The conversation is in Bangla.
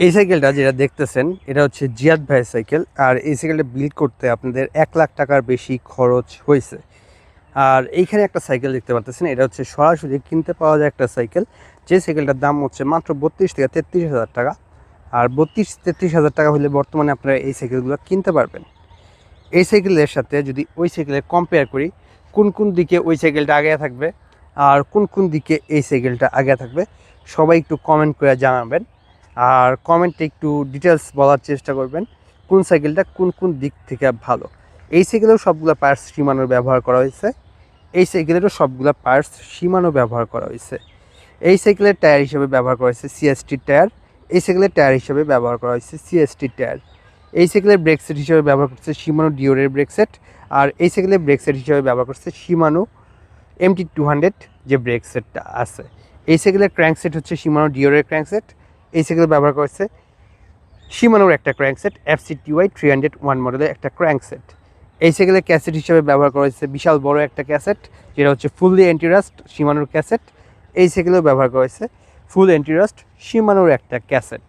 এই সাইকেলটা যেটা দেখতেছেন এটা হচ্ছে জিয়াদ ভাইয়ের সাইকেল। আর এই সাইকেলটা বিল্ড করতে আপনাদের 1 লাখ টাকার বেশি খরচ হয়েছে। আর এইখানে একটা সাইকেল দেখতে পাচ্ছেন, এটা হচ্ছে সরাসরি কিনতে পাওয়া যায় একটা সাইকেল, যে সাইকেলটার দাম হচ্ছে মাত্র 32 থেকে 33 হাজার টাকা। আর 32-33 হাজার টাকা হলে বর্তমানে আপনারা এই সাইকেলগুলো কিনতে পারবেন। এই সাইকেলের সাথে যদি ওই সাইকেলের কম্পেয়ার করি, কোন কোন দিকে ওই সাইকেলটা আগে থাকবে আর কোন কোন দিকে এই সাইকেলটা আগে থাকবে, সবাই একটু কমেন্ট করে জানাবেন। আর কমেন্টে একটু ডিটেলস বলার চেষ্টা করবেন কোন সাইকেলটা কোন কোন দিক থেকে ভালো। এই সাইকেলেও সবগুলো পার্টস সীমানোর ব্যবহার করা হয়েছে। এই সাইকেলেরও সবগুলো পার্টস সীমানো ব্যবহার করা হয়েছে। এই সাইকেলের টায়ার হিসেবে ব্যবহার করা হয়েছে সিএসটি টায়ার। এই সাইকেলের টায়ার হিসেবে ব্যবহার করা হয়েছে সিএসটি টায়ার। এই সাইকেলের ব্রেক সেট হিসেবে ব্যবহার করছে শিমানো ডিওরের ব্রেক সেট। আর এই সাইকেলের ব্রেক সেট হিসেবে ব্যবহার করছে শিমানো MT200 যে ব্রেক সেটটা আছে। এই সাইকেলের ক্র্যাঙ্ক সেট হচ্ছে শিমানো ডিওরের ক্র্যাঙ্ক সেট। এই সাইকেলে ব্যবহার করেছে শিমানোর একটা ক্র্যাঙ্ক সেট FCTY 301 মডেলের একটা ক্র্যাঙ্ক সেট। এই সাইকেলের ক্যাসেট হিসেবে ব্যবহার করা হয়েছে বিশাল বড় একটা ক্যাসেট, যেটা হচ্ছে ফুললি অ্যান্টিরাস্ট শিমানোর ক্যাসেট। এই সাইকেলেও ব্যবহার করা হয়েছে ফুল অ্যান্টিরাস্ট শিমানোর একটা ক্যাসেট।